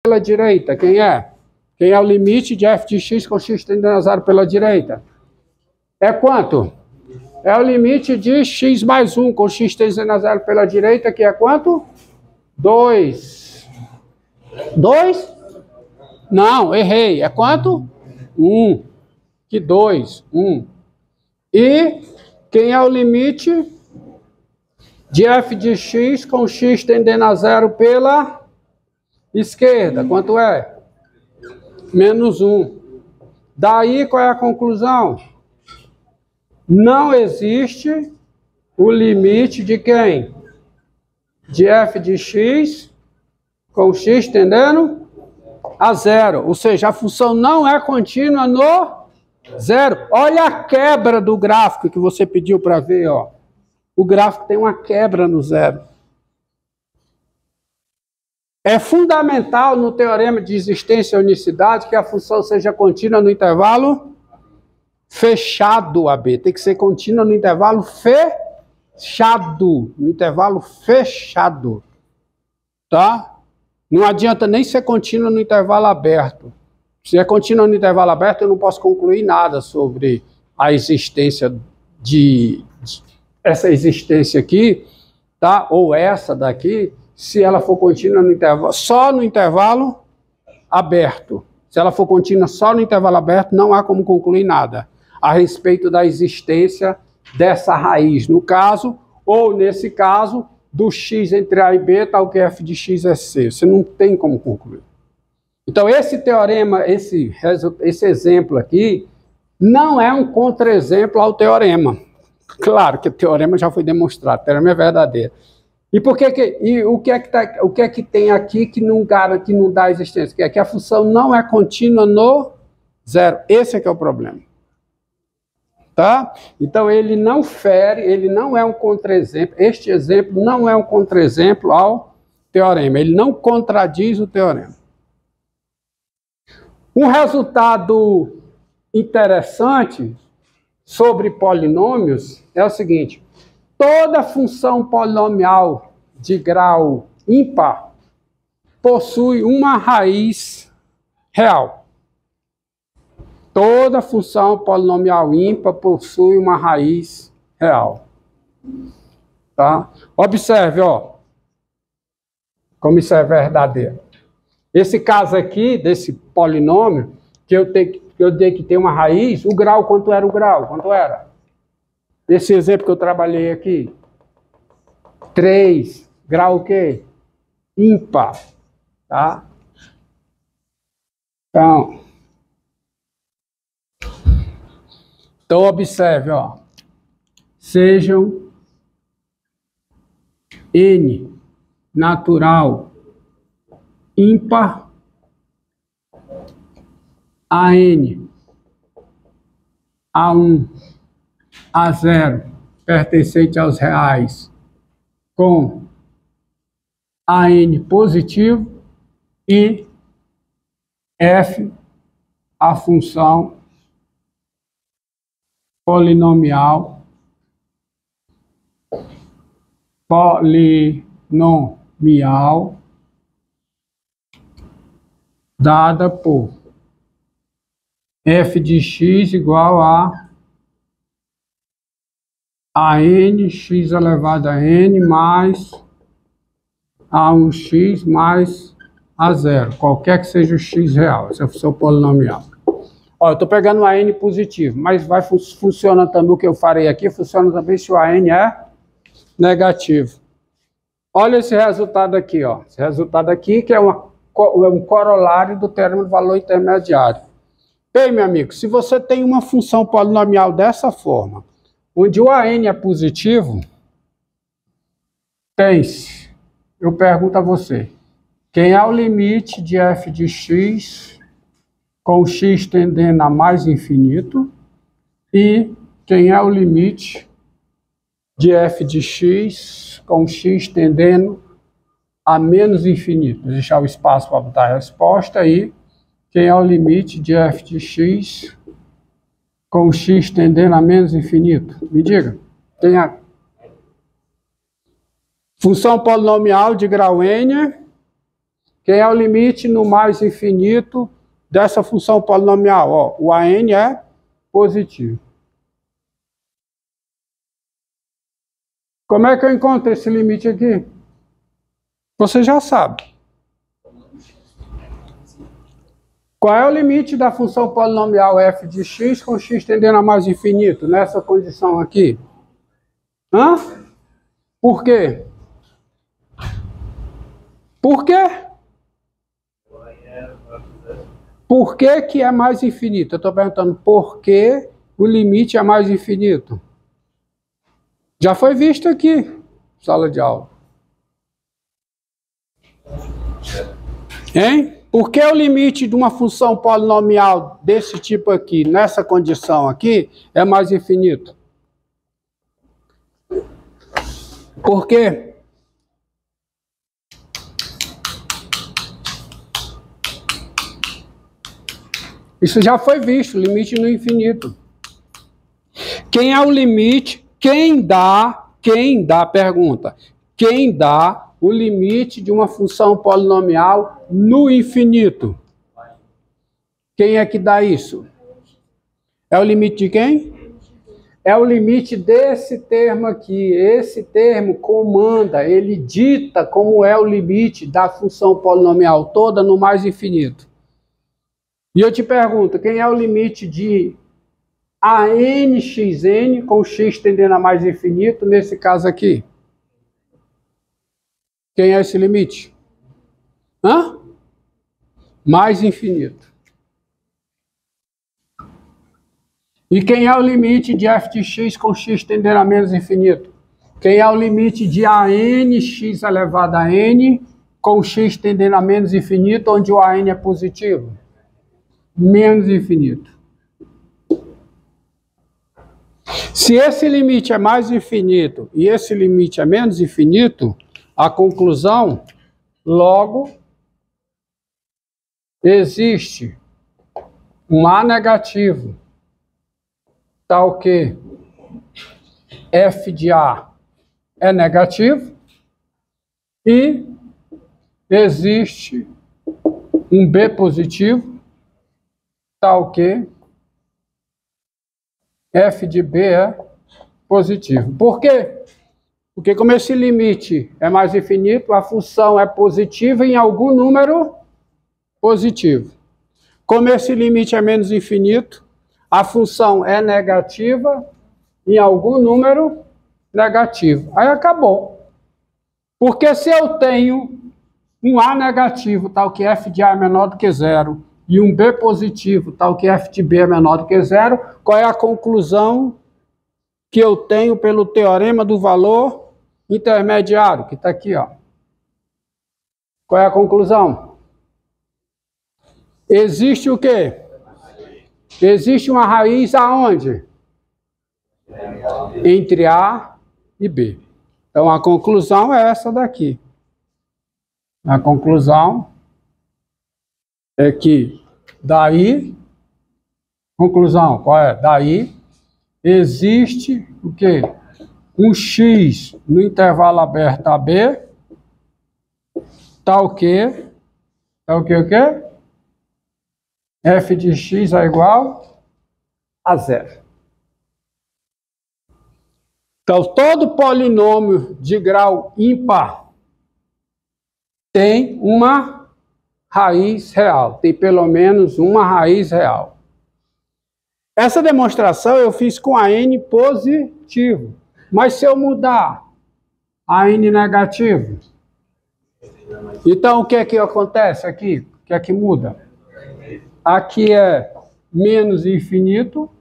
pela direita, quem é? Quem é o limite de f de x com x tendendo a zero pela direita? É quanto? É o limite de x mais 1 com x tendendo a zero pela direita, que é quanto? 2. 2? Não, errei. É quanto? 1. Que 2? 1. E quem é o limite de f de x com x tendendo a zero pela esquerda? Quanto é? Menos 1. Daí, qual é a conclusão? Não existe o limite de quem? De f de x com x tendendo a zero. Ou seja, a função não é contínua no zero. Olha a quebra do gráfico que você pediu para ver, ó. O gráfico tem uma quebra no zero. É fundamental no teorema de existência e unicidade que a função seja contínua no intervalo fechado, AB. Tem que ser contínua no intervalo fechado. No intervalo fechado. Tá? Não adianta nem ser contínua no intervalo aberto. Se é contínua no intervalo aberto, eu não posso concluir nada sobre a existência essa existência aqui, tá? Ou essa daqui, se ela for contínua no intervalo, só no intervalo aberto. Se ela for contínua só no intervalo aberto, não há como concluir nada a respeito da existência dessa raiz, no caso, ou nesse caso, do x entre a e b, tal que f de x é c. Você não tem como concluir. Então, esse teorema, esse exemplo aqui, não é um contra-exemplo ao teorema. Claro que o teorema já foi demonstrado, o teorema é verdadeiro. E por que o que é que tem aqui que não dá existência? Que é que a função não é contínua no zero. Esse é que é o problema. Tá? Então, ele não fere, ele não é um contra-exemplo. Este exemplo não é um contra-exemplo ao teorema. Ele não contradiz o teorema. Um resultado interessante sobre polinômios é o seguinte: toda função polinomial de grau ímpar possui uma raiz real. Toda função polinomial ímpar possui uma raiz real. Tá? Observe, ó, como isso é verdadeiro. Esse caso aqui, desse polinômio, que eu dei que tem uma raiz, o grau, quanto era o grau? Quanto era? Esse exemplo que eu trabalhei aqui. 3. Grau o quê? Ímpar. Tá? Então observe, ó. Sejam N natural ímpar AN A1 A0 pertencente aos reais com AN positivo e F a função polinomial dada por f de x igual a n x elevado a n mais a1x mais a0, qualquer que seja o x real, essa é a função polinomial. Ó, eu estou pegando o AN positivo, mas funciona também o que eu farei aqui, funciona também se o AN é negativo. Olha esse resultado aqui, ó. Esse resultado aqui que é um corolário do teorema do valor intermediário. Bem, meu amigo, se você tem uma função polinomial dessa forma, onde o AN é positivo, tem-se, eu pergunto a você, quem é o limite de f de x com x tendendo a mais infinito e quem é o limite de f de x com x tendendo a menos infinito? Vou deixar o espaço para botar a resposta aí. Quem é o limite de f de x com x tendendo a menos infinito? Me diga. Quem é? Função polinomial de grau n. Quem é o limite no mais infinito dessa função polinomial? Ó, o AN é positivo. Como é que eu encontro esse limite aqui? Você já sabe. Qual é o limite da função polinomial f de x com x tendendo a mais infinito nessa condição aqui? Hã? Por quê? Por quê? Por que que é mais infinito? Eu estou perguntando por que o limite é mais infinito. Já foi visto aqui, sala de aula. Hein? Por que o limite de uma função polinomial desse tipo aqui, nessa condição aqui, é mais infinito? Por quê? Isso já foi visto, limite no infinito. Quem é o limite? Quem dá, pergunta, quem dá o limite de uma função polinomial no infinito? Quem é que dá isso? É o limite de quem? É o limite desse termo aqui. Esse termo comanda, ele dita como é o limite da função polinomial toda no mais infinito. E eu te pergunto, quem é o limite de ANXN com x tendendo a mais infinito nesse caso aqui? Quem é esse limite? Hã? Mais infinito. E quem é o limite de f de x com x tendendo a menos infinito? Quem é o limite de ANX elevado a n com x tendendo a menos infinito, onde o AN é positivo? Menos infinito. Se esse limite é mais infinito e esse limite é menos infinito, a conclusão, logo, existe um A negativo, tal que f de A é negativo, e existe um B positivo, tal que f de B é positivo. Por quê? Porque como esse limite é mais infinito, a função é positiva em algum número positivo. Como esse limite é menos infinito, a função é negativa em algum número negativo. Aí acabou. Porque se eu tenho um A negativo, tal que f de A é menor do que zero, e um B positivo, tal que f de B é menor do que zero, qual é a conclusão que eu tenho pelo teorema do valor intermediário, que está aqui, ó. Qual é a conclusão? Existe o quê? Existe uma raiz aonde? Entre A e B. Então a conclusão é essa daqui. A conclusão é que daí, conclusão, qual é? Daí existe o quê? Um x no intervalo aberto AB, tal que, o quê? F de x é igual a zero. Então, todo polinômio de grau ímpar tem uma raiz real, tem pelo menos uma raiz real. Essa demonstração eu fiz com a n positivo, mas se eu mudar a n negativo, então o que é que acontece aqui? O que é que muda? Aqui é menos infinito,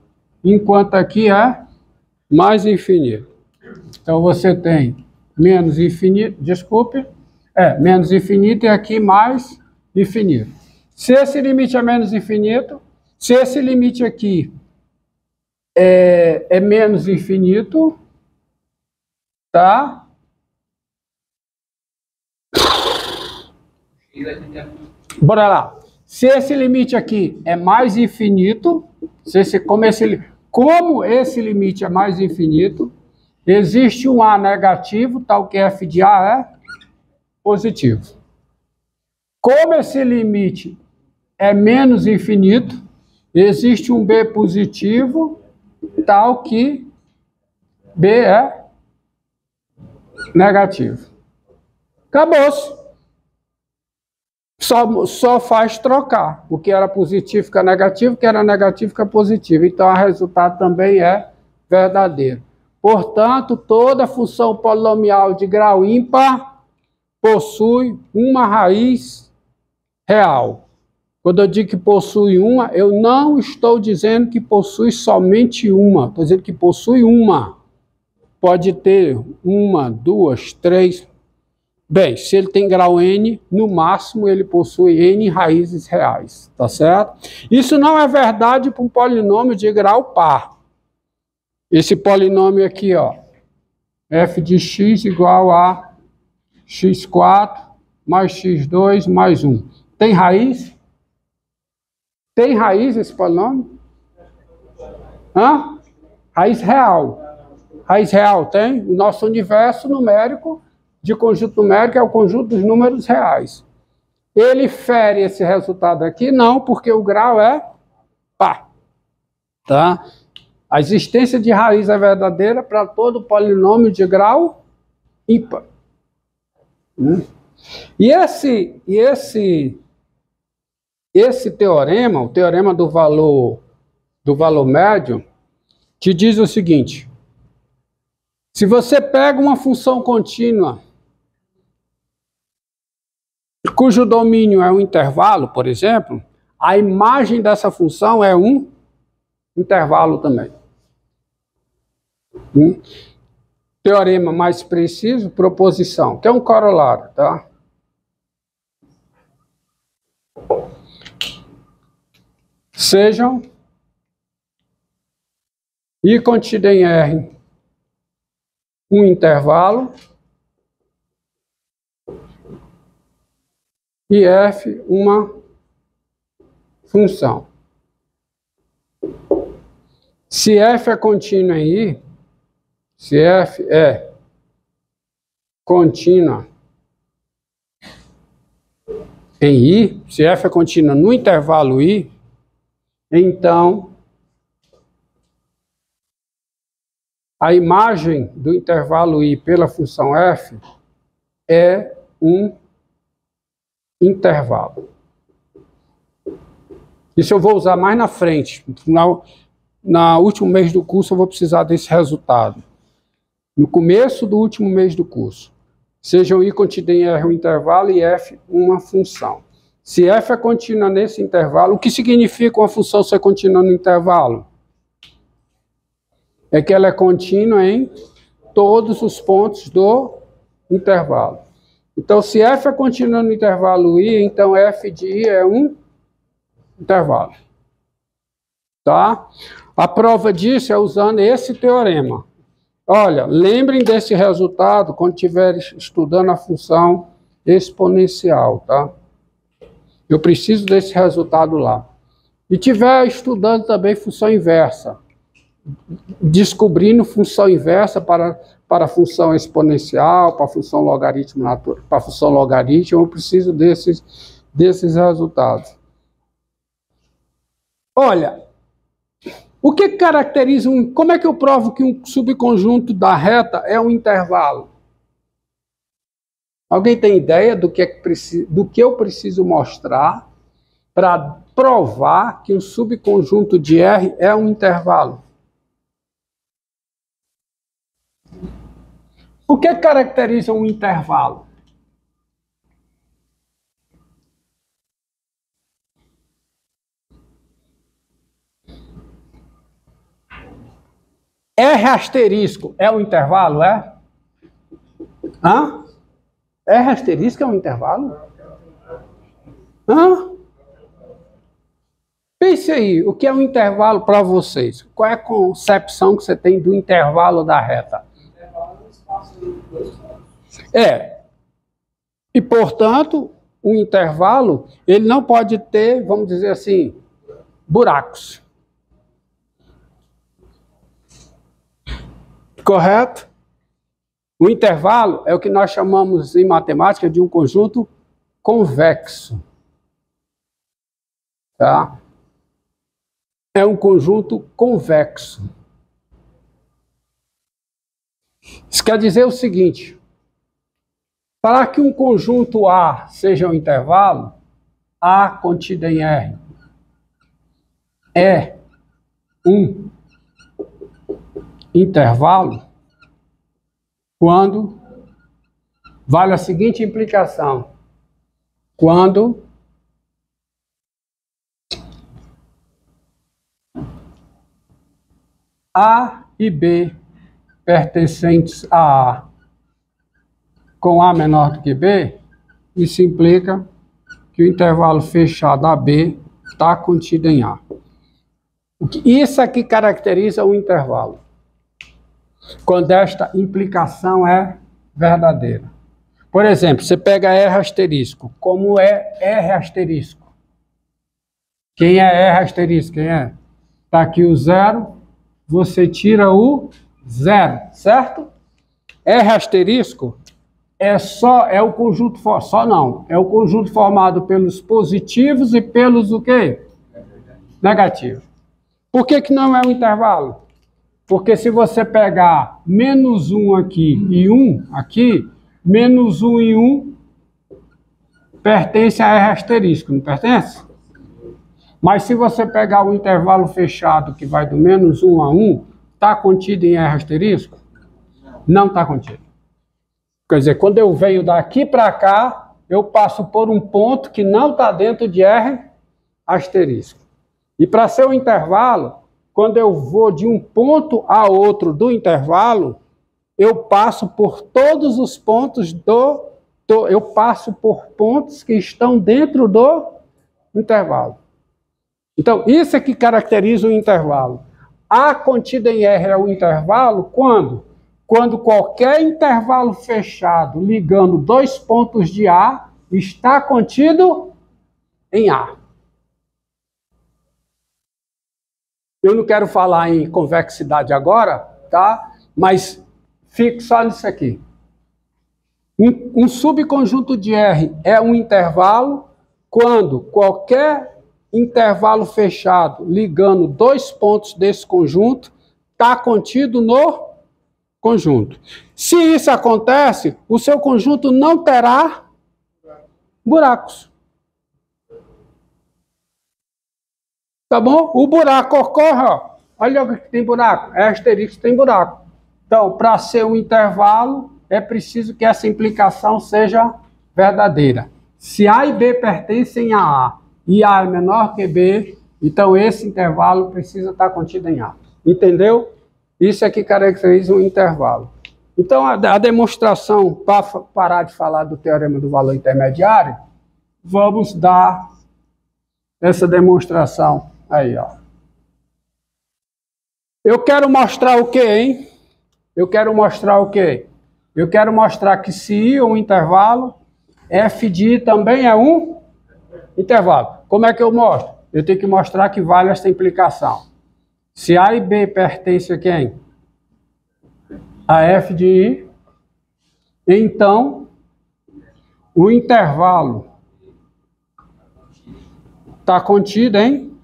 enquanto aqui é mais infinito. Então você tem menos infinito, desculpe, menos infinito e aqui mais infinito. Se esse limite é menos infinito, se esse limite aqui é menos infinito, tá? Bora lá. Se esse limite aqui é mais infinito, como esse limite é mais infinito, existe um A negativo, tal que f de A é positivo. Como esse limite é menos infinito, existe um B positivo tal que B é negativo. Acabou-se. Só faz trocar. O que era positivo fica negativo, o que era negativo fica positivo. Então, o resultado também é verdadeiro. Portanto, toda função polinomial de grau ímpar possui uma raiz real. Quando eu digo que possui uma, eu não estou dizendo que possui somente uma. Estou dizendo que possui uma. Pode ter uma, duas, três. Bem, se ele tem grau n, no máximo ele possui n raízes reais, tá certo? Isso não é verdade para um polinômio de grau par. Esse polinômio aqui, ó, f de x igual a x4 mais x2 mais 1. Tem raiz? Tem raiz esse polinômio? Hã? Raiz real. Raiz real tem? O nosso universo numérico de conjunto numérico é o conjunto dos números reais. Ele fere esse resultado aqui? Não, porque o grau é par. Tá? A existência de raiz é verdadeira para todo polinômio de grau ímpar. E esse teorema, o teorema do valor médio, te diz o seguinte: se você pega uma função contínua cujo domínio é um intervalo, por exemplo, a imagem dessa função é um intervalo também. Teorema mais preciso, proposição, que é um corolário, tá? Sejam I contido em R um intervalo e F uma função. Se F é contínua em I, se F é contínua em I, se F é contínua no intervalo I, então a imagem do intervalo I pela função F é um intervalo. Isso eu vou usar mais na frente. No último mês do curso eu vou precisar desse resultado. No começo do último mês do curso. Sejam I contido em R um intervalo e F uma função. Se F é contínua nesse intervalo, o que significa uma função ser contínua no intervalo? É que ela é contínua em todos os pontos do intervalo. Então, se F é contínua no intervalo I, então F de I é um intervalo. Tá? A prova disso é usando esse teorema. Olha, lembrem desse resultado quando estiverem estudando a função exponencial, tá? Eu preciso desse resultado lá. E estiver estudando também função inversa, descobrindo função inversa para a função exponencial, para a função logaritmo natural, para a função logaritmo, eu preciso desses resultados. Olha, o que caracteriza como é que eu provo que um subconjunto da reta é um intervalo? Alguém tem ideia do que eu preciso mostrar para provar que um subconjunto de R é um intervalo? O que caracteriza um intervalo? R asterisco é um intervalo, é? Hã? R asterisco é um intervalo? Hã? Pense aí, o que é um intervalo para vocês? Qual é a concepção que você tem do intervalo da reta? É. E, portanto, o intervalo, ele não pode ter, vamos dizer assim, buracos. Correto? O intervalo é o que nós chamamos em matemática de um conjunto convexo. Tá? É um conjunto convexo. Isso quer dizer o seguinte: para que um conjunto A seja um intervalo, A contido em R é um intervalo quando vale a seguinte implicação: quando A e B pertencentes a A com A menor do que B, isso implica que o intervalo fechado AB está contido em A. Isso é que caracteriza o intervalo, quando esta implicação é verdadeira. Por exemplo, você pega R asterisco. Como é R asterisco? Quem é R asterisco? Quem é? Está aqui o zero, você tira o zero, certo? R asterisco é o conjunto, é o conjunto formado pelos positivos e pelos o quê? Negativos. Por que que não é um intervalo? Porque se você pegar menos 1 aqui e 1 aqui, menos 1 e 1 pertence a R asterisco, não pertence? Mas se você pegar o intervalo fechado, que vai do menos 1 a 1, está contido em R asterisco? Não está contido. Quer dizer, quando eu venho daqui para cá, eu passo por um ponto que não está dentro de R asterisco. E para ser um intervalo, quando eu vou de um ponto a outro do intervalo, eu passo por todos os pontos eu passo por pontos que estão dentro do intervalo. Então, isso é que caracteriza o intervalo. A contida em R é o intervalo quando? Quando qualquer intervalo fechado ligando dois pontos de A está contido em A. Eu não quero falar em convexidade agora, tá? Mas fique só nisso aqui. Um subconjunto de R é um intervalo quando qualquer intervalo fechado ligando dois pontos desse conjunto está contido no conjunto. Se isso acontece, o seu conjunto não terá buracos. Tá bom? O buraco ocorre, ó. Olha o que tem buraco. É asterisco, tem buraco. Então, para ser um intervalo, é preciso que essa implicação seja verdadeira. Se A e B pertencem a A e A é menor que B, então esse intervalo precisa estar contido em A. Entendeu? Isso é que caracteriza um intervalo. Então, a demonstração, para parar de falar do teorema do valor intermediário, vamos dar essa demonstração aí, ó. Eu quero mostrar o quê, hein? Eu quero mostrar o quê? Eu quero mostrar que se I é um intervalo, f de I também é um intervalo. Como é que eu mostro? Eu tenho que mostrar que vale essa implicação. Se A e B pertencem a quem? A f de I, então o intervalo está contido em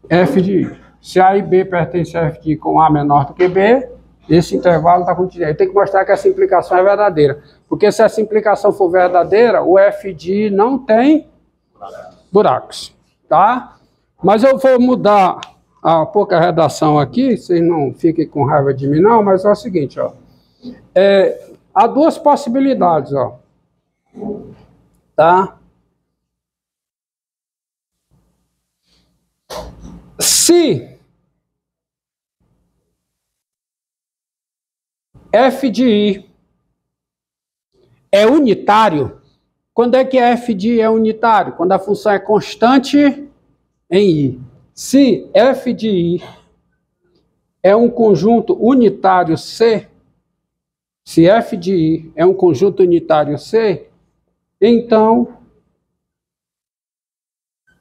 f de I. Se A e B pertencem a f de I com A menor do que B, esse intervalo está contido. Eu tenho que mostrar que essa implicação é verdadeira. Porque se essa implicação for verdadeira, o f de I não tem buracos. Tá? Mas eu vou mudar a pouca redação aqui, vocês não fiquem com raiva de mim não, mas é o seguinte, ó. Há duas possibilidades, ó. Tá? Se f de I é unitário, quando é que f de I é unitário? Quando a função é constante em I. Se f de I é um conjunto unitário C, se f de I é um conjunto unitário C, então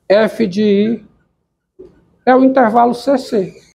f de I é o intervalo CC.